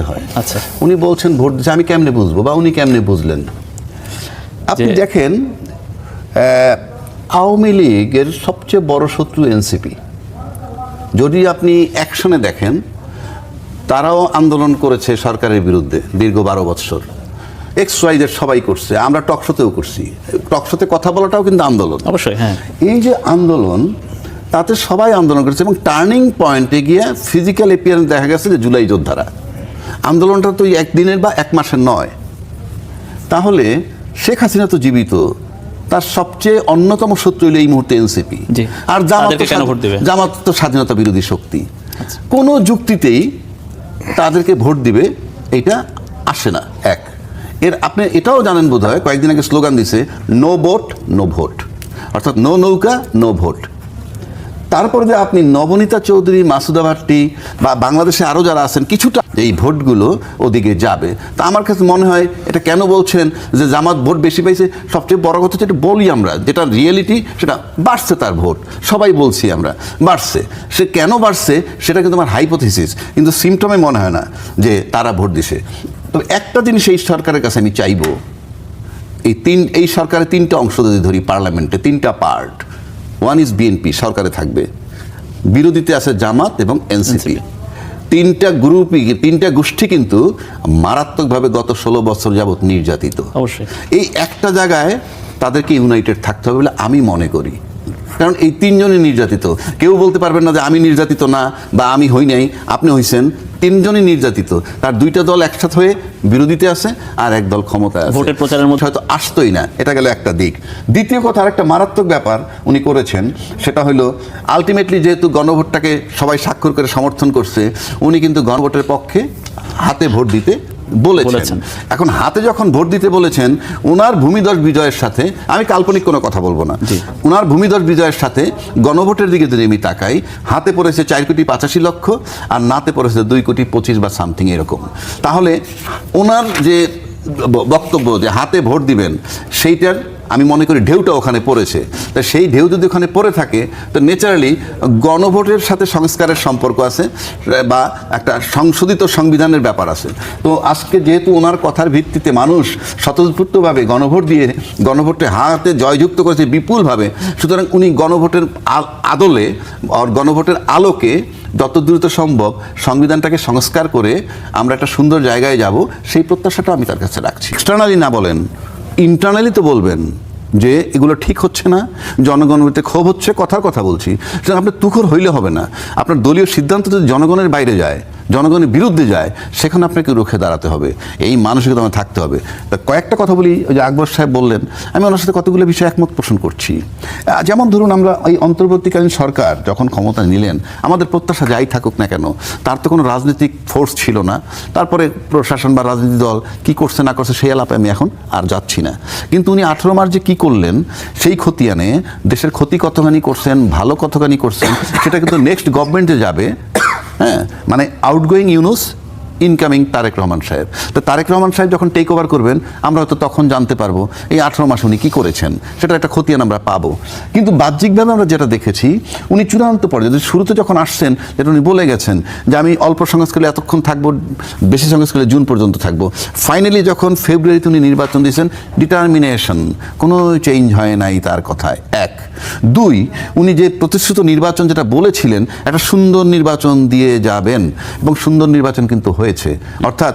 হয়। আচ্ছা, উনি বলছেন ভোট দিচ্ছে, আমি কেমনে বুঝবো বা উনি কেমনে বুঝলেন? আপনি দেখেন আওয়ামী লীগের সবচেয়ে বড় শত্রু এনসিপি। যদি আপনি অ্যাকশনে দেখেন, তারাও আন্দোলন করেছে সরকারের বিরুদ্ধে দীর্ঘ 12 বৎসর। XYZ সবাই করছে, আমরা টকশোতেও করছি। টকশোতে কথা বলাটাও কিন্তু আন্দোলন। অবশ্যই, হ্যাঁ। এই যে আন্দোলন, তাতে সবাই আন্দোলন করেছে এবং টার্নিং পয়েন্টে গিয়ে ফিজিক্যাল এপিয়ারেন্স দেখা গেছে যে জুলাই যোদ্ধারা। আন্দোলনটা তো একদিনের বা এক মাসের নয়। তাহলে শেখ হাসিনা তো জীবিত, তার সবচেয়ে অন্যতম শত্রু হলো এই মুহূর্তে এনসিপি। আর জামাত তো স্বাধীনতা বিরোধী শক্তি। কোনো যুক্তিতেই তাদেরকে ভোট দিবে এটা আসে না। এক এর আপনি এটাও জানেন বোধ হয়, কয়েকদিন আগে স্লোগান দিছে নো ভোট নো ভোট, অর্থাৎ নো নৌকা নো ভোট। তারপরে যে আপনি নবনীতা চৌধুরী, মাসুদা ভাট্টি বা বাংলাদেশে আরও যারা আছেন, কিছুটা এই ভোটগুলো ওদিকে যাবে। তা আমার কাছে মনে হয় এটা কেন বলছেন যে জামাত ভোট বেশি পাইছে, সবচেয়ে বড় কথা যেটা বলি আমরা, যেটা রিয়েলিটি, সেটা বাড়ছে তার ভোট। সবাই বলছি আমরা বাড়ছে। সে কেন বাড়ছে সেটা কিন্তু আমার হাইপোথিসিস, কিন্তু সিমটমে মনে হয় না যে তারা ভোট দিছে। তবে একটা জিনিস এই সরকারের কাছে আমি চাইবো, এই সরকারের 3টা অংশ যদি ধরি, পার্লামেন্টে 3টা পার্ট, ওয়ান ইজ বিএনপি সরকারে থাকবে, বিরোধীতে আছে জামাত এবং এনসিপি। 3টা গ্রুপই, 3টা গোষ্ঠী কিন্তু মারাত্মকভাবে গত 16 বছর যাবৎ নির্যাতিত। অবশ্যই এই একটা জায়গায় তাদেরকে ইউনাইটেড থাকতে হবে বলে আমি মনে করি। কারণ এই 3জনই নির্যাতিত। কেউ বলতে পারবেন না যে আমি নির্যাতিত না বা আমি হই নাই, আপনি হইছেন। 3জনই নির্যাতিত। তার 2টা দল একসাথে হয়ে বিরোধীতে আছে আর এক দল ক্ষমতায় আছে। ভোটের প্রচারের মধ্যে হয়তো আসতোই না, এটা গেল একটা দিক। দ্বিতীয় কথা, আরেকটা মারাত্মক ব্যাপার উনি করেছেন, সেটা হলো আলটিমেটলি যেহেতু গণভোটটাকে সবাই স্বাক্ষর করে সমর্থন করছে, উনি কিন্তু গণভোটের পক্ষে হাতে ভোট দিতে বলেছেন। এখন হাতে যখন ভোট দিতে বলেছেন, ওনার ভূমিধস বিজয়ের সাথে, আমি কাল্পনিক কোনো কথা বলবো না, ওনার ভূমিধস বিজয়ের সাথে গণভোটের দিকে যদি আমি তাকাই, হাতে পড়েছে 4,85,00,000 আর নাতে পড়েছে 2,25,00,000 বা সামথিং এরকম। তাহলে ওনার যে বক্তব্য যে হাতে ভোট দিবেন, সেইটার আমি মনে করি ঢেউটা ওখানে পড়েছে। তা সেই ঢেউ যদি ওখানে পড়ে থাকে, তো ন্যাচারালি গণভোটের সাথে সংস্কারের সম্পর্ক আছে বা একটা সংশোধিত সংবিধানের ব্যাপার আছে। তো আজকে যেহেতু ওনার কথার ভিত্তিতে মানুষ স্বতঃস্ফূর্তভাবে গণভোটে হাতে জয়যুক্ত করেছে বিপুলভাবে, সুতরাং উনি গণভোটের আদলে আর গণভোটের আলোকে যত দ্রুত সম্ভব সংবিধানটাকে সংস্কার করে আমরা একটা সুন্দর জায়গায় যাব, সেই প্রত্যাশাটা আমি তার কাছে রাখছি। এক্সটার্নালি না বলেন, ইন্টারনালি তো বলবেন যে এগুলো ঠিক হচ্ছে না, জনগণের ক্ষোভ হচ্ছে, কথার কথা বলছি। সেটা আপনার তুখর হইলে হবে না। আপনার দলীয় সিদ্ধান্ত যদি জনগণের বাইরে যায়, জনগণের বিরুদ্ধে যায়, সেখানে আপনাকে রুখে দাঁড়াতে হবে। এই মানসিকতা আমার থাকতে হবে। তা কয়েকটা কথা বলি, ওই যে আকবর সাহেব বললেন, আমি ওনার সাথে কতগুলো বিষয়ে একমত পোষণ করছি। যেমন ধরুন, আমরা এই অন্তর্বর্তীকালীন সরকার যখন ক্ষমতা নিলেন, আমাদের প্রত্যাশা যাই থাকুক না কেন, তার তো কোনো রাজনৈতিক ফোর্স ছিল না। তারপরে প্রশাসন বা রাজনীতি দল কী করছে না করছে সেই আলাপে আমি এখন আর যাচ্ছি না। কিন্তু উনি 18 মার্চ যে কী করলেন, সেই খতিয়ানে দেশের ক্ষতি কতখানি করছেন, ভালো কতখানি করছেন, সেটা কিন্তু নেক্সট গভর্নমেন্টে যাবে। হ্যাঁ, মানে আউটগোয়িং ইউনুস, ইনকামিং তারেক রহমান সাহেব। তো তারেক রহমান সাহেব যখন টেক ওভার করবেন, আমরা হয়তো তখন জানতে পারবো এই 18 মাস উনি কী করেছেন, সেটা একটা খতিয়ান আমরা পাবো। কিন্তু বাহ্যিকভাবে আমরা যেটা দেখেছি, উনি চূড়ান্ত পর্যায়ে শুরুতে যখন আসছেন, যেটা উনি বলে গেছেন যে আমি অল্প সংস্কারে এতক্ষণ থাকবো, বেশি সংস্কারে জুন পর্যন্ত থাকবো। ফাইনালি যখন ফেব্রুয়ারিতে উনি নির্বাচন দিয়েছেন, ডিটারমিনেশন, কোনো চেঞ্জ হয় নাই তার কথায়। 1 2, উনি যে প্রতিশ্রুত নির্বাচন যেটা বলেছিলেন, একটা সুন্দর নির্বাচন দিয়ে যাবেন, এবং সুন্দর নির্বাচন কিন্তু হয়েছে। অর্থাৎ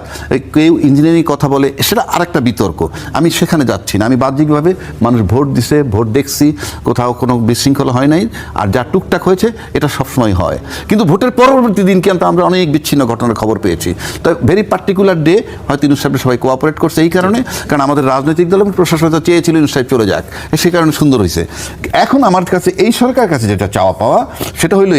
কেউ ইঞ্জিনিয়ারিং কথা বলে, সেটা আরেকটা বিতর্ক, আমি সেখানে যাচ্ছি না। আমি বাহ্যিকভাবে মানুষ ভোট দিছে, ভোট দেখছি, কোথাও কোনো বিশৃঙ্খলা হয় নাই, আর যা টুকটাক হয়েছে এটা সবসময় হয়। কিন্তু ভোটের পরবর্তী দিন কিন্তু আমরা অনেক বিচ্ছিন্ন ঘটনার খবর পেয়েছি। তো ভেরি পার্টিকুলার ডে হয়তো ইউনুস সাহেব সবাই কোঅপারেট করছে এই কারণে, কারণ আমাদের রাজনৈতিক দল এবং প্রশাসন চেয়েছিল ইউনুস সাহেব চলে যাক, সেই কারণে সুন্দর হয়েছে। এখন আমার কাছে এই সরকারের কাছে যেটা চাওয়া পাওয়া, সেটা হলো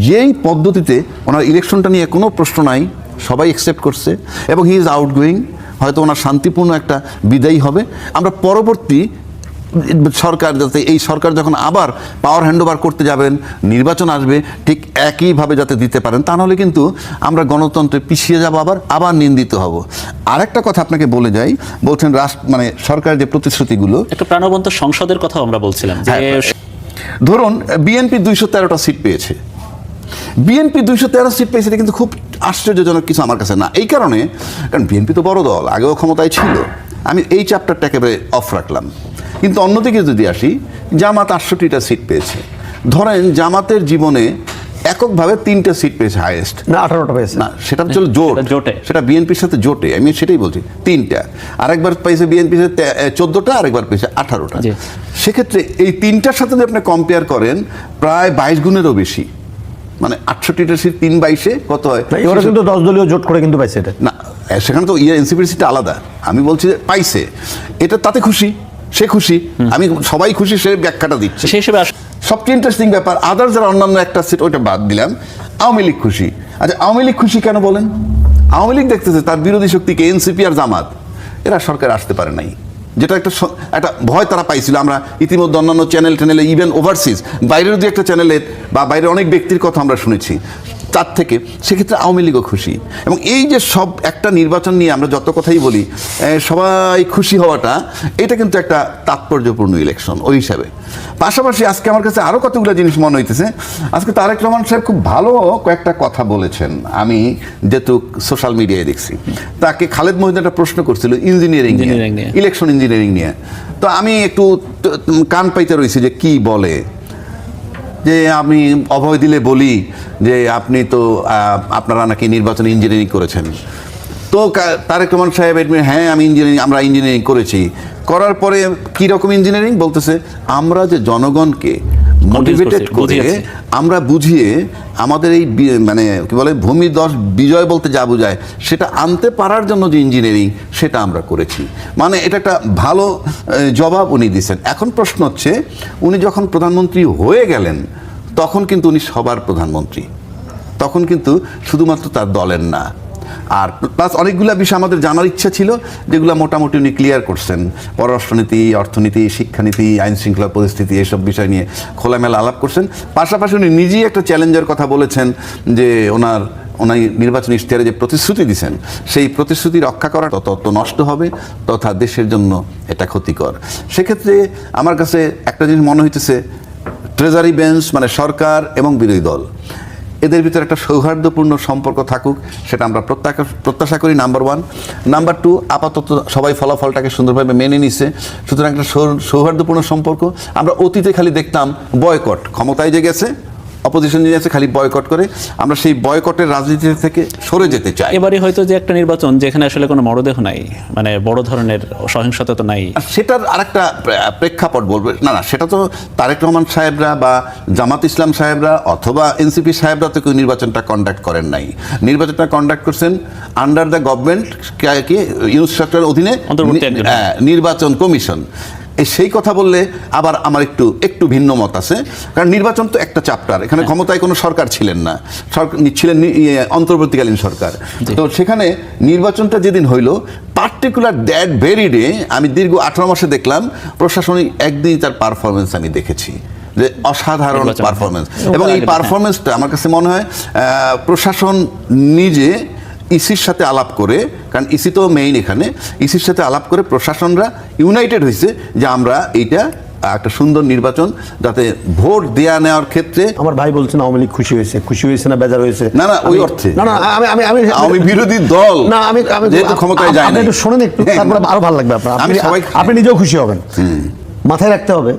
যেই পদ্ধতিতে ওনার ইলেকশনটা নিয়ে কোনো প্রশ্ন নাই, সবাই অ্যাকসেপ্ট করছে, এবং হি ইজ আউটগোয়িং, হয়তো ওনার শান্তিপূর্ণ একটা বিদায়ী হবে। আমরা পরবর্তী সরকার, যাতে এই সরকার যখন আবার পাওয়ার হ্যান্ডওভার করতে যাবেন, নির্বাচন আসবে, ঠিক একইভাবে যাতে দিতে পারেন, তা নাহলে কিন্তু আমরা গণতন্ত্রে পিছিয়ে যাব, আবার নিন্দিত হব। আরেকটা কথা আপনাকে বলে যাই, বলছেন মানে সরকারের যে প্রতিশ্রুতিগুলো, একটা প্রাণবন্ত সংসদের কথা আমরা বলছিলাম যে ধরুন বিএনপি 213টা সিট পেয়েছে, বিএনপি 213 সিট পেয়েছে, এটা কিন্তু খুব আশ্চর্যজনক কিছু আমার কাছে না। এই কারণে, কারণ বিএনপি তো বড় দল, আগেও ক্ষমতায় ছিল, আমি এই চ্যাপ্টারটা একেবারে অফ রাখলাম। কিন্তু অন্যদিকে যদি আসি, জামাত 68টা সিট পেয়েছে। ধরেন জামাতের জীবনে এককভাবে 3টে সিট পেয়েছে হাইয়েস্ট, না 18টা পেয়েছে, না সেটা ছিল জোটে, সেটা বিএনপির সাথে জোটে, আমি সেটাই বলছি 3টা। আরেকবার পেয়েছে বিএনপির সাথে 14টা, আরেকবার পেয়েছে 18টা। সেক্ষেত্রে এই 3টার সাথে যদি আপনি কম্পেয়ার করেন, প্রায় 22 গুণেরও বেশি, মানে 68টা সিট 3/22 কত হয়? এবারে কিন্তু 10 দলীয় জোট করে কিন্তু পাইছে এটা। না সেখানে তো এনসিপির সিটটা আলাদা, আমি বলছি যে পাইছে, এটা তাতে খুশি, সে খুশি, আমি সবাই খুশি, সে ব্যাখ্যাটা দিচ্ছে সেই হিসেবে। সবচেয়ে ইন্টারেস্টিং ব্যাপার, আদার যারা অন্যান্য একটা সিট, ওইটা বাদ দিলাম, আওয়ামী লীগ খুশি। আচ্ছা আওয়ামী লীগ খুশি কেন বলেন? আওয়ামী লীগ দেখতেছে তার বিরোধী শক্তিকে এনসিপি আর জামাত এরা সরকার আসতে পারে নাই, যেটা একটা ভয় তারা পাইছিল। আমরা ইতিমধ্যে অন্যান্য চ্যানেলে, ইভেন ওভারসিজ বাইরের যে একটা চ্যানেলে বা বাইরের অনেক ব্যক্তির কথা আমরা শুনেছি তার থেকে, সেক্ষেত্রে আওয়ামী লীগও খুশি। এবং এই যে সব একটা নির্বাচন নিয়ে আমরা যত কথাই বলি, সবাই খুশি হওয়াটা, এটা কিন্তু একটা তাৎপর্যপূর্ণ ইলেকশন ওই হিসাবে। পাশাপাশি আজকে আমার কাছে আরও কতগুলো জিনিস মনে হইতেছে। আজকে তারেক রহমান সাহেব খুব ভালো কয়েকটা কথা বলেছেন, আমি যেহেতু সোশ্যাল মিডিয়ায় দেখছি। তাকে খালেদ মহিউদ্দিন একটা প্রশ্ন করছিল ইঞ্জিনিয়ারিং নিয়ে, ইলেকশন ইঞ্জিনিয়ারিং নিয়ে। তো আমি একটু কান পাইতে রয়েছি যে কি বলে, যে আমি অভয় দিলে বলি যে আপনি তো আপনারা নাকি নির্বাচন ইঞ্জিনিয়ারিং করেছেন। তো তারেক রহমান সাহেব হ্যাঁ আমরা ইঞ্জিনিয়ারিং করেছি। করার পরে কি রকম ইঞ্জিনিয়ারিং বলতেছে, আমরা যে জনগণকে মোটিভেটেড করে আমরা বুঝিয়ে আমাদের এই মানে কি বলে ভূমিদশ বিজয় বলতে যা বোঝায় সেটা আনতে পারার জন্য যে ইঞ্জিনিয়ারিং, সেটা আমরা করেছি। মানে এটা একটা ভালো জবাব উনি দিচ্ছেন। এখন প্রশ্ন হচ্ছে, উনি যখন প্রধানমন্ত্রী হয়ে গেলেন তখন কিন্তু উনি সবার প্রধানমন্ত্রী, তখন কিন্তু শুধুমাত্র তার দলের না। আর প্লাস অনেকগুলো বিষয় আমাদের জানার ইচ্ছা ছিল, যেগুলো মোটামুটি উনি ক্লিয়ার করছেন। পররাষ্ট্রনীতি, অর্থনীতি, শিক্ষানীতি, আইন শৃঙ্খলা পরিস্থিতি, এসব বিষয় নিয়ে খোলামেলা আলাপ করছেন। পাশাপাশি উনি নিজেই একটা চ্যালেঞ্জের কথা বলেছেন যে ওনার নির্বাচনী ইশতেহারে যে প্রতিশ্রুতি দিয়েছেন, সেই প্রতিশ্রুতি রক্ষা করা তত নষ্ট হবে, তথা দেশের জন্য এটা ক্ষতিকর। সেক্ষেত্রে আমার কাছে একটা জিনিস মনে হইতেছে, ট্রেজারি বেঞ্চ মানে সরকার এবং বিরোধী দল, এদের ভিতরে একটা সৌহার্দ্যপূর্ণ সম্পর্ক থাকুক, সেটা আমরা প্রত্যাশা করি, নাম্বার 1। নাম্বার 2, আপাতত সবাই ফলাফলটাকে সুন্দরভাবে মেনে নিছে, সুতরাং একটা সৌহার্দ্যপূর্ণ সম্পর্ক। আমরা অতীতে খালি দেখতাম বয়কট, ক্ষমতায় যে গেছে অপোজিশন যে আছে খালি বয়কট করে, আমরা সেই বয়কটের রাজনীতি থেকে সরে যেতে চাই। এবারে হয়তো যে একটা নির্বাচন যেখানে আসলে কোনো মরদেহ নাই, মানে বড় ধরনের সহিংসতা তো নাই, সেটার আরেকটা প্রেক্ষাপট বলবে না, সেটা তো তারেক রহমান সাহেবরা বা জামাত ইসলাম সাহেবরা অথবা এনসিপি সাহেবরা তো কেউ নির্বাচনটা কন্ডাক্ট করেন নাই। নির্বাচনটা কন্ডাক্ট করছেন আন্ডার দ্য গভর্নমেন্ট ইউনুস সরকারের অধীনে নির্বাচন কমিশন। সেই কথা বললে আবার আমার একটু ভিন্ন মত আছে, কারণ নির্বাচন তো একটা চ্যাপ্টার, এখানে ক্ষমতায় কোনো সরকার ছিলেন না, ছিলেন অন্তর্বর্তীকালীন সরকার। তো সেখানে নির্বাচনটা যেদিন হইল, পার্টিকুলার দ্যাট ভেরি ডে আমি দীর্ঘ 18 মাসে দেখলাম প্রশাসনিক একদিন তার পারফরমেন্স আমি দেখেছি, যে অসাধারণ পারফরমেন্স। এবং এই পারফরমেন্সটা আমার কাছে মনে হয় প্রশাসন নিজে ইসির সাথে আলাপ করে, কারণ ইসি তো মেইন এখানে, ইসির সাথে আলাপ করে প্রশাসনরা ইউনাইটেড হয়েছে যে আমরা এইটা একটা সুন্দর নির্বাচন, যাতে ভোট দেয়া নেওয়ার ক্ষেত্রে। আমার ভাই বলছেন আওয়ামী লীগ খুশি হয়েছে না বেজার হয়েছে? না ওই অর্থে না, আমি বিরোধী দল, না আমি যেহেতু ক্ষমতায় যায় না। একটু শোনেন একটু, তারপরে আরো ভালো লাগবে আপনার, আপনি নিজেও খুশি হবেন। মাথায় রাখতে হবে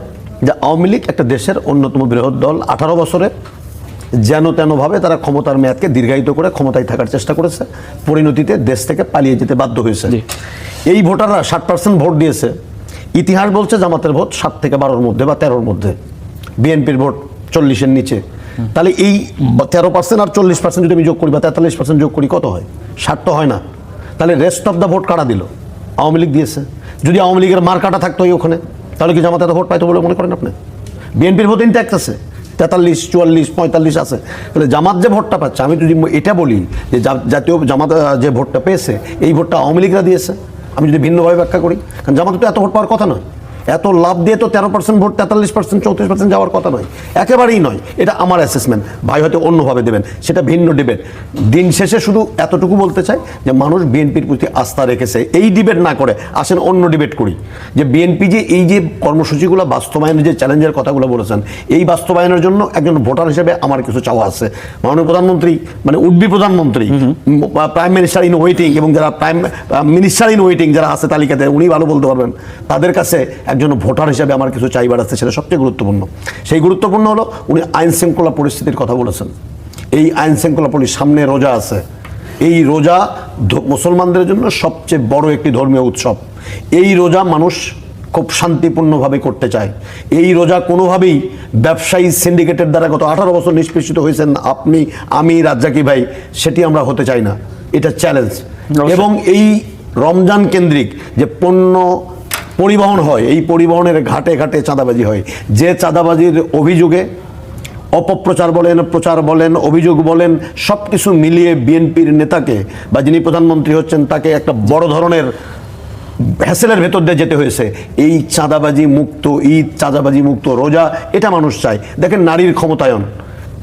যে আওয়ামী লীগ একটা দেশের অন্যতম বৃহৎ দল। 18 বছরে যেন তেনভাবে তারা ক্ষমতার মেয়াদকে দীর্ঘায়িত করে ক্ষমতায় থাকার চেষ্টা করেছে, পরিণতিতে দেশ থেকে পালিয়ে যেতে বাধ্য হয়েছে। এই ভোটাররা 60% ভোট দিয়েছে। ইতিহাস বলছে জামাতের ভোট 7 থেকে 12-র মধ্যে বা 13-র মধ্যে, বিএনপির ভোট 40-এর নিচে। তাহলে এই 13% আর 40% যদি আমি যোগ করি বা 43% যোগ করি, কত হয়? 60 তো হয় না। তাহলে রেস্ট অফ দ্য ভোট কারা দিল? আওয়ামী লীগ দিয়েছে। যদি আওয়ামী লীগের মার কাটা থাকতো ওখানে, তাহলে কি জামাত এত ভোট পাইতো বলে মনে করেন আপনি? বিএনপির ভোট ইনট্যাক্ট আছে, 43, 44, 45 আছে। তাহলে জামাত যে ভোটটা পাচ্ছে, আমি যদি এটা বলি যে জাতীয় জামাত যে ভোটটা পেয়েছে, এই ভোটটা আওয়ামী লীগরা দিয়েছে, আমি যদি ভিন্নভাবে ব্যাখ্যা করি, কারণ জামাত তো এত ভোট পাওয়ার কথা নয়। এত লাভ দিয়ে তো 13% ভোট 43% 34% যাওয়ার কথা নয়, একেবারেই নয়। এটা আমার অ্যাসেসমেন্ট, ভাই হয়তো অন্যভাবে দেবেন, সেটা ভিন্ন ডিবেট। দিন শেষে শুধু এতটুকু বলতে চাই যে মানুষ বিএনপির প্রতি আস্থা রেখেছে। এই ডিবেট না করে আসেন অন্য ডিবেট করি, যে বিএনপি যে এই যে কর্মসূচিগুলো বাস্তবায়নের যে চ্যালেঞ্জের কথাগুলো বলেছেন, এই বাস্তবায়নের জন্য একজন ভোটার হিসেবে আমার কিছু চাওয়া আছে। মাননীয় প্রধানমন্ত্রী, মানে উডবি প্রধানমন্ত্রী, প্রাইম মিনিস্টার ইন ওয়েটিং, এবং যারা প্রাইম মিনিস্টার ইন ওয়েটিং যারা আছে তালিকাতে, উনি ভালো বলতে পারবেন, তাদের কাছে একজন ভোটার হিসেবে আমার কিছু চাইবার আছে, সেটা সবচেয়ে গুরুত্বপূর্ণ। সেই গুরুত্বপূর্ণ হলো উনি আইন শৃঙ্খলা পরিস্থিতির কথা বলেছেন। এই আইন শৃঙ্খলা সামনে রোজা আছে, এই রোজা মুসলমানদের জন্য সবচেয়ে বড় একটি ধর্মীয় উৎসব। এই রোজা মানুষ খুব শান্তিপূর্ণভাবে করতে চায়। এই রোজা কোনোভাবেই ব্যবসায়ী সিন্ডিকেটের দ্বারা গত 18 বছর নিষ্পেষিত হয়েছেন আপনি, আমি, রাজ্জাকি ভাই, সেটি আমরা হতে চাই না। এটা চ্যালেঞ্জ। এবং এই রমজান কেন্দ্রিক যে পণ্য পরিবহন হয়, এই পরিবহনের ঘাটে ঘাটে চাঁদাবাজি হয়। যে চাঁদাবাজির অভিযোগে অপপ্রচার বলেন, প্রচার বলেন, অভিযোগ বলেন, সব কিছু মিলিয়ে বিএনপির নেতাকে বা যিনি প্রধানমন্ত্রী হচ্ছেন তাকে একটা বড় ধরনের হ্যাসেলের ভেতর দিয়ে যেতে হয়েছে। এই চাঁদাবাজি মুক্ত ঈদ, চাঁদাবাজি মুক্ত রোজা, এটা মানুষ চায়। দেখেন, নারীর ক্ষমতায়ন,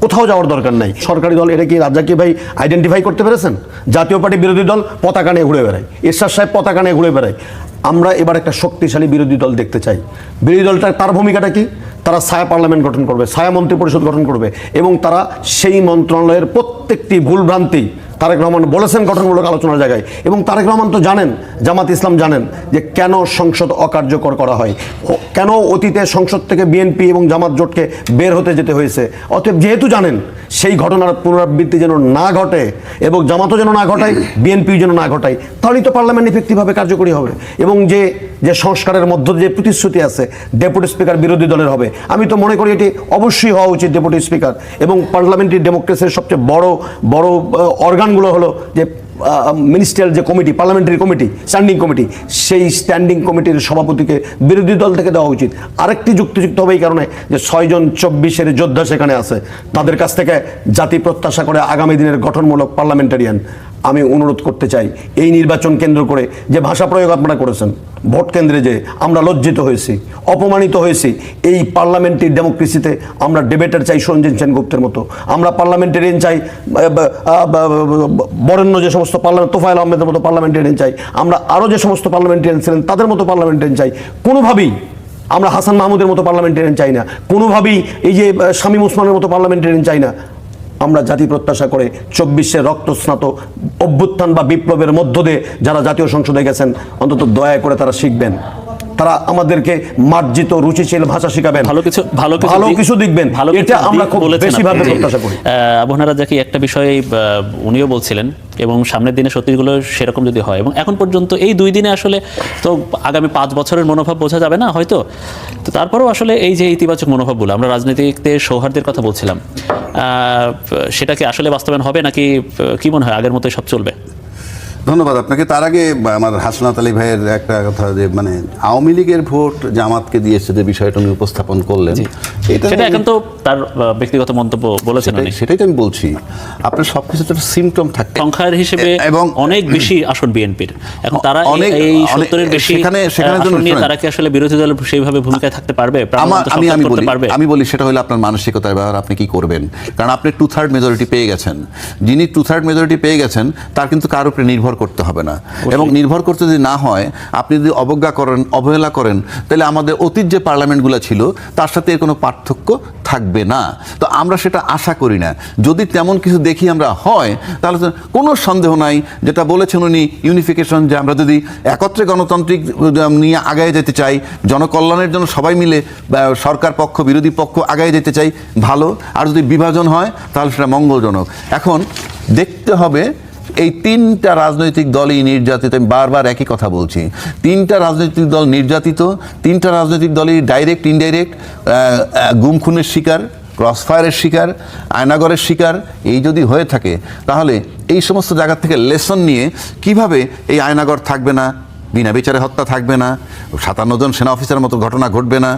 কোথাও যাওয়ার দরকার নাই। সরকারি দল, এটা কি রাজ্জাকি ভাই আইডেন্টিফাই করতে পেরেছেন? জাতীয় পার্টি বিরোধী দল পতাকা নিয়ে ঘুরে বেড়ায়, এরশাদ সাহেব পতাকা নিয়ে ঘুরে বেড়ায়। আমরা এবার একটা শক্তিশালী বিরোধী দল দেখতে চাই। বিরোধী দলটা, তার ভূমিকাটা কি? তারা ছায়া পার্লামেন্ট গঠন করবে, ছায়া মন্ত্রী পরিষদ গঠন করবে, এবং তারা সেই মন্ত্রণালয়ের প্রত্যেকটি ভুলভ্রান্তি তারেক রহমান বলেছেন গঠনমূলক আলোচনার জায়গায়। এবং তারেক রহমান তো জানেন, জামাত ইসলাম জানেন যে কেন সংসদ অকার্যকর করা হয়, কেন অতীতে সংসদ থেকে বিএনপি এবং জামাত জোটকে বের হতে যেতে হয়েছে। অতএব যেহেতু জানেন, সেই ঘটনার পুনরাবৃত্তি যেন না ঘটে, এবং জামাতও যেন না ঘটায়, বিএনপিও যেন না ঘটায়, তাহলেই তো পার্লামেন্ট ইফেক্টিভভাবে কার্যকরী হবে। এবং যে যে সংস্কারের মধ্য যে প্রতিশ্রুতি আছে, ডেপুটি স্পিকার বিরোধী দলের হবে, আমি তো মনে করি এটি অবশ্যই হওয়া উচিত ডেপুটি স্পিকার। এবং পার্লামেন্টারি ডেমোক্রেসির সবচেয়ে বড় বড় অর্গানগুলো হলো যে মিনিস্ট্রিয়াল যে committee, parliamentary committee, standing committee, সেই স্ট্যান্ডিং কমিটির সভাপতিকে বিরোধী দল থেকে দেওয়া উচিত। আরেকটি যুক্তিযুক্ত হবে এই কারণে যে 6 জন 24-এর যোদ্ধা সেখানে আছে, তাদের কাছ থেকে জাতি প্রত্যাশা করে আগামী দিনের গঠনমূলক পার্লামেন্টারিয়ান। আমি অনুরোধ করতে চাই, এই নির্বাচন কেন্দ্র করে যে ভাষা প্রয়োগ আপনারা করেছেন, ভোট কেন্দ্রে যে আমরা লজ্জিত হয়েছি, অপমানিত হয়েছি, এই পার্লামেন্টারি ডেমোক্রেসিতে আমরা ডিবেটার চাই সঞ্জীব সেনগুপ্তের মতো, আমরা পার্লামেন্টারিয়ান চাই বরেণ্য যে সমস্ত পার্লামেন্ট, তোফায়েল আহমেদের মতো পার্লামেন্টারিয়ান চাই, আমরা আরও যে সমস্ত পার্লামেন্টারিয়ান ছিলেন তাদের মতো পার্লামেন্টারিয়ান চাই। কোনোভাবেই আমরা হাসান মাহমুদের মতো পার্লামেন্টারিয়ান চাই না, কোনোভাবেই এই যে শামীম ওসমানের মতো পার্লামেন্টারিয়ান চাই না। আমরা জাতি প্রত্যাশা করে 24-এর রক্তস্নাত অভ্যুত্থান বা বিপ্লবের মধ্য দিয়ে যারা জাতীয় সংসদে গেছেন, অন্তত দয়া করে তারা শিখবেন, তারা আমাদেরকে মার্জিত রুচিশীল ভাষা শিখাবেন, ভালো কিছু দেখবেন। এটা আমরা খুব বেশিভাবে প্রত্যাশা করি। আবু হানা রাজ্জাকি একটা বিষয়ে উনিও বলছিলেন, এবং সামনের দিনে সত্যিগুলো সেরকম যদি হয়, এবং এখন পর্যন্ত এই 2 দিনে আসলে তো আগামী 5 বছরের মনোভাব বোঝা যাবে না হয়তো, তো তারপরেও আসলে এই যে ইতিবাচক মনোভাবগুলো, আমরা রাজনীতিতে সৌহার্দ্যের কথা বলছিলাম, সেটা কি আসলে বাস্তবায়ন হবে, নাকি কি মনে হয় আগের মতোই সব চলবে? ধন্যবাদ আপনাকে। তার আগে আমার হাসনাত আলী ভাইয়ের একটা কথা, যে মানে আওয়ামী লীগের ভোট জামাতকে দিয়েছে যে বিষয়টা উনি উপস্থাপন করলেন, সেটা এখন তো তার ব্যক্তিগত মন্তব্য বলেছেন, সেটাই তো আমি বলছি। আপনার সবকিছুতে একটা সিমটম থাকে, সংখ্যার হিসেবে এবং অনেক বেশি আসন বিএনপির, এখন তারা এই 70-এর বেশি আসন নিয়ে তারা কি আসলে বিরোধী দল সেইভাবে ভূমিকায় থাকতে পারবে? আমি বলি সেটা হলো আপনার মানসিকতার ব্যাপার, আপনি কি করবেন। কারণ আপনি 2/3 মেজরিটি পেয়ে গেছেন, যিনি 2/3 মেজরিটি পেয়ে গেছেন তার কিন্তু কার উপরে নির্ভর করতে হবে না, এবং নির্ভর করতে যদি না হয়, আপনি যদি অবজ্ঞা করেন, অবহেলা করেন, তাহলে আমাদের অতীত যে পার্লামেন্টগুলো ছিল তার সাথে এর কোনো পার্থক্য থাকবে না। তো আমরা সেটা আশা করি না। যদি তেমন কিছু দেখি আমরা হয়, তাহলে তো কোনো সন্দেহ নাই, যেটা বলেছেন উনি ইউনিফিকেশন, যে আমরা যদি একত্রে গণতান্ত্রিক নিয়ে আগায় যেতে চাই, জনকল্যাণের জন্য সবাই মিলে সরকার পক্ষ বিরোধী পক্ষ আগায় যেতে চাই, ভালো। আর যদি বিভাজন হয় তাহলে সেটা মঙ্গলজনক। এখন দেখতে হবে এই 3টা রাজনৈতিক দলই নির্যাতিত। আমি বারবার একই কথা বলছি, 3টা রাজনৈতিক দল নির্যাতিত, 3টা রাজনৈতিক দলই ডাইরেক্ট ইনডাইরেক্ট গুম খুনের শিকার, ক্রসফায়ারের শিকার, আয়নাগরের শিকার। এই যদি হয়ে থাকে, তাহলে এই সমস্ত জায়গা থেকে লেসন নিয়ে কিভাবে এই আয়নাগর থাকবে না, বিনা বিচারে হত্যা থাকবে না, 57 জন সেনা অফিসারের মতো ঘটনা ঘটবে না,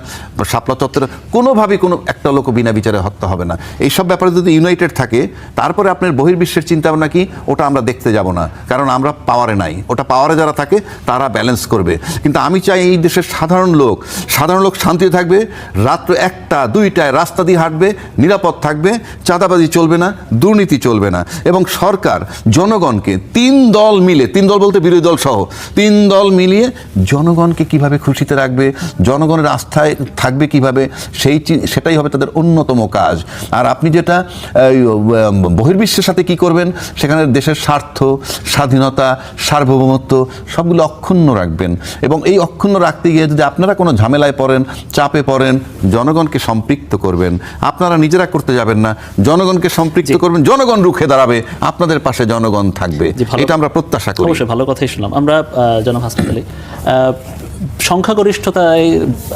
শাপলা চত্বরে কোনোভাবেই কোনো একটা একটা লোক বিনা বিচারে হত্যা হবে না। এইসব ব্যাপারে যদি ইউনাইটেড থাকে, তারপরে আপনার বহির্বিশ্বের চিন্তা ভাবনা কি, ওটা আমরা দেখতে যাব না, কারণ আমরা পাওয়ারে নাই। ওটা পাওয়ারে যারা থাকে তারা ব্যালেন্স করবে। কিন্তু আমি চাই এই দেশের সাধারণ লোক শান্তিতে থাকবে, রাত্র 1টা 2টায় রাস্তা দিয়ে হাঁটবে, নিরাপদ থাকবে, চাঁদাবাজি চলবে না, দুর্নীতি চলবে না। এবং সরকার জনগণকে 3 দল মিলে, 3 দল বলতে বিরোধী দল সহ 3 দল মিলিয়ে জনগণকে কিভাবে খুশিতে রাখবে, জনগণের আস্থায় থাকবে কিভাবে, সেটাই হবে তাদের অন্যতম কাজ। আর আপনি যেটা বহির্বিশ্বের সাথে কি করবেন, সেখানে দেশের স্বার্থ, স্বাধীনতা, সার্বভৌমত্ব সবগুলো অক্ষুণ্ণ রাখবেন। এবং এই অক্ষুণ্ণ রাখতে গিয়ে যদি আপনারা কোনো ঝামেলায় পড়েন, চাপে পড়েন, জনগণকে সম্পৃক্ত করবেন। আপনারা নিজেরা করতে যাবেন না, জনগণকে সম্পৃক্ত করবেন, জনগণ রুখে দাঁড়াবে, আপনাদের পাশে জনগণ থাকবে। এটা আমরা প্রত্যাশা করি। অবশ্যই ভালো কথাই শুনলাম আমরা। জনাব হাসনাত আলী, সংখ্যাগরিষ্ঠতায়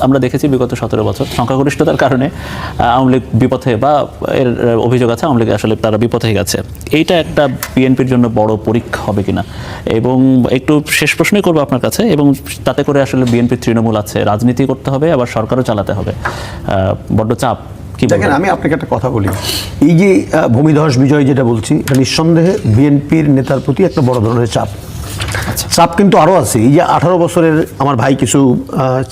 আমরা দেখেছি বিগত 17 বছর সংখ্যাগরিষ্ঠতার কারণে আওয়ামী লীগ বিপথে, বা এর অভিযোগ আছে আওয়ামী লীগ আসলে তারা বিপথে গেছে। এইটা একটা বিএনপির জন্য বড় পরীক্ষা হবে কিনা, এবং একটু শেষ প্রশ্নই করবো আপনার কাছে। এবং তাতে করে আসলে বিএনপির তৃণমূল আছে, রাজনীতি করতে হবে, আবার সরকারও চালাতে হবে, বড্ড চাপ। দেখেন, আমি আপনাকে একটা কথা বলি, এই যে ভূমিধস বিজয় যেটা বলছি, এটা নিঃসন্দেহে বিএনপির নেতার প্রতি একটা বড় ধরনের চাপ। চাপ কিন্তু আরও আছে। এই যে 18 বছরের আমার ভাই কিছু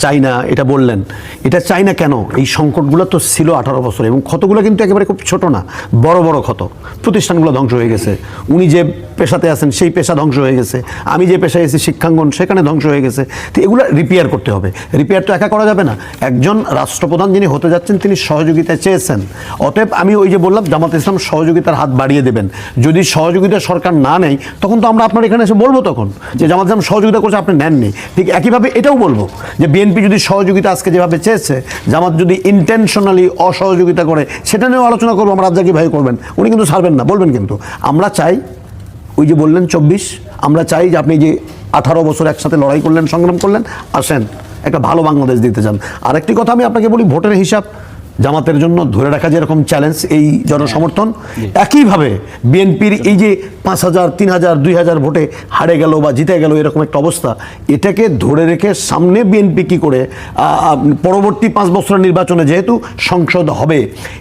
চাই না এটা বললেন, এটা চাই না কেন? এই সংকটগুলো তো ছিল 18 বছরে, এবং ক্ষতগুলো কিন্তু একেবারে খুব ছোট না, বড় বড় ক্ষত। প্রতিষ্ঠানগুলো ধ্বংস হয়ে গেছে, উনি যে পেশাতে আছেন সেই পেশা ধ্বংস হয়ে গেছে, আমি যে পেশায় এসেছি শিক্ষাঙ্গন সেখানে ধ্বংস হয়ে গেছে। তো এগুলো রিপেয়ার করতে হবে। রিপেয়ার তো একা করা যাবে না। একজন রাষ্ট্রপ্রধান যিনি হতে যাচ্ছেন তিনি সহযোগিতা চেয়েছেন, অতএব আমি ওই যে বললাম জামাত ইসলাম সহযোগিতার হাত বাড়িয়ে দেবেন। যদি সহযোগিতা সরকার না নেয়, তখন তো আমরা আপনার এখানে এসে বলবো তখন যে জামাত ইসলাম সহযোগিতা করছে, আপনি নেননি। ঠিক একইভাবে এটাও বলবো যে বিএনপি যদি সহযোগিতা আজকে যেভাবে চেয়েছে, জামাত যদি ইন্টেনশনালি অসহযোগিতা করে, সেটা নিয়েও আলোচনা করবো আমরা। রাজ্জাকি ভাই করবেন, উনি কিন্তু ছাড়বেন না, বলবেন। কিন্তু আমরা চাই, ওই যে বললেন 24, আমরা চাই যে আপনি যে 18 বছর একসাথে লড়াই করলেন, সংগ্রাম করলেন, আসেন একটা ভালো বাংলাদেশ দিতে চান। আরেকটি কথা আমি আপনাকে বলি, ভোটের হিসাব জামাতের জন্য ধরে রাখা যেরকম চ্যালেঞ্জ এই জনসমর্থন, একইভাবে বিএনপির এই যে 5,000, 3,000, 2,000 ভোটে হারে গেল বা জিতে গেল, এরকম একটা অবস্থা, এটাকে ধরে রেখে সামনে বিএনপি কি করে পরবর্তী 5 বছরের নির্বাচনে যেহেতু সংসদ হবে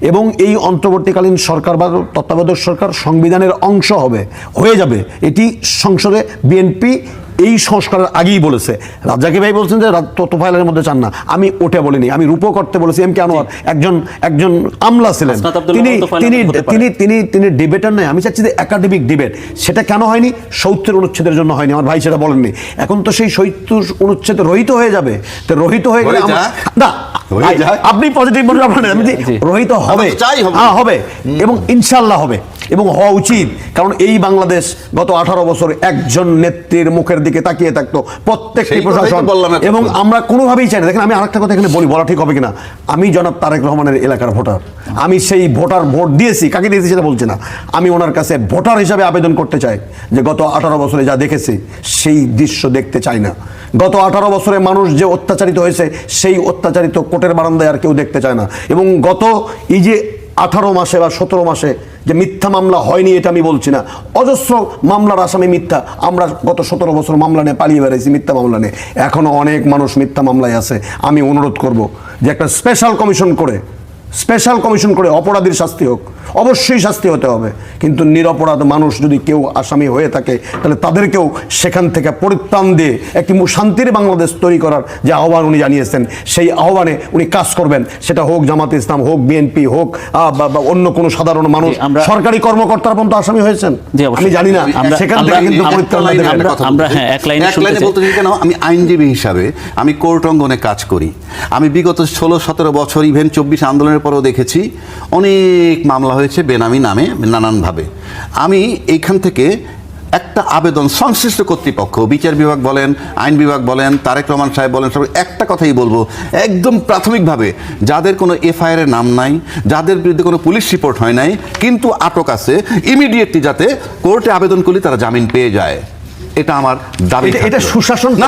এবং এই অন্তর্বর্তীকালীন সরকার বা তত্ত্বাবধায়ক সরকার সংবিধানের অংশ হয়ে যাবে, এটি সংসদে বিএনপি এই সংস্কারের আগেই বলেছে। রাজ্জাকি ভাই বলছেন যে তোফায়েলের মধ্যে চান না, আমি ওটা বলিনি, আমি রূপক করতে বলেছি। এম কে আনোয়ার একজন আমলা ছিলেন, তিনি ডিবেটার নয়। আমি চাচ্ছি যে একাডেমিক ডিবেট। সেটা কেন হয়নি? 70 অনুচ্ছেদের জন্য হয়নি। আমার ভাই সেটা বলেননি। এখন তো সেই 70 অনুচ্ছেদ রহিত হয়ে যাবে। তো রহিত হয়ে গেলে না, আপনি পজিটিভ বলুন, রহিত হবে, হবে এবং ইনশাল্লাহ হবে এবং হওয়া উচিত। কারণ এই বাংলাদেশ গত 18 বছর একজন নেত্রীর মুখের দিকে তাকিয়ে থাকতো প্রত্যেকটি প্রশাসন, এবং আমরা কোনোভাবেই চাই না। দেখেন, আমি আরেকটা কথা এখানে বলা ঠিক হবে কিনা, আমি জনাব তারেক রহমানের এলাকার ভোটার, আমি সেই ভোট দিয়েছি, কাকে দিয়েছি সেটা বলছি না, আমি ওনার কাছে ভোটার হিসাবে আবেদন করতে চাই যে গত 18 বছরে যা দেখেছি সেই দৃশ্য দেখতে চাই না। গত 18 বছরে মানুষ যে অত্যাচারিত হয়েছে, সেই অত্যাচারিত কোর্টের বারান্দায় আর কেউ দেখতে চায় না। এবং গত এই যে 18 মাসে বা 17 মাসে যে মিথ্যা মামলা হয়নি এটা আমি বলছি না, অজস্র মামলার আসামি মিথ্যা। আমরা গত 17 বছর মামলা নিয়ে পালিয়ে বেড়াইছি, মিথ্যা মামলা নিয়ে। এখনো অনেক মানুষ মিথ্যা মামলায় আছে। আমি অনুরোধ করব যে একটা স্পেশাল কমিশন করে অপরাধীর শাস্তি হোক, অবশ্যই শাস্তি হতে হবে। কিন্তু নিরপরাধ মানুষ যদি কেউ আসামি হয়ে থাকে, তাহলে তাদেরকেও সেখান থেকে পরিত্রাণ দিয়ে একটি শান্তির বাংলাদেশ তৈরি করার যে আহ্বান উনি জানিয়েছেন, সেই আহ্বানে উনি কাজ করবেন। সেটা হোক জামাত ইসলাম, হোক বিএনপি, হোক বা অন্য কোনো সাধারণ মানুষ। সরকারি কর্মকর্তারা পর্যন্ত আসামি হয়েছেন, আমি জানি না, সেখান থেকে কিন্তু পরিত্রাণ দেবেন। আমি আইনজীবী হিসাবে আমি কোর্ট অঙ্গনে কাজ করি। আমি বিগত 16-17 বছর ইভেন 24 আন্দোলনের পরেও দেখেছি অনেক মামলা হয়েছে বেনামি নামে, নানানভাবে। আমি এইখান থেকে একটা আবেদন সংশ্লিষ্ট কর্তৃপক্ষ, বিচার বিভাগ বলেন, আইন বিভাগ বলেন, তারেক রহমান সাহেব বলেন, সব একটা কথাই বলবো, একদম প্রাথমিকভাবে যাদের কোনো এফআইআর এর নাম নাই, যাদের বিরুদ্ধে কোনো পুলিশ রিপোর্ট হয় নাই কিন্তু আটক আছে, ইমিডিয়েটলি যাতে কোর্টে আবেদন করলে তারা জামিন পেয়ে যায়। এটা আমার দাবি। এটা সুশাসন না।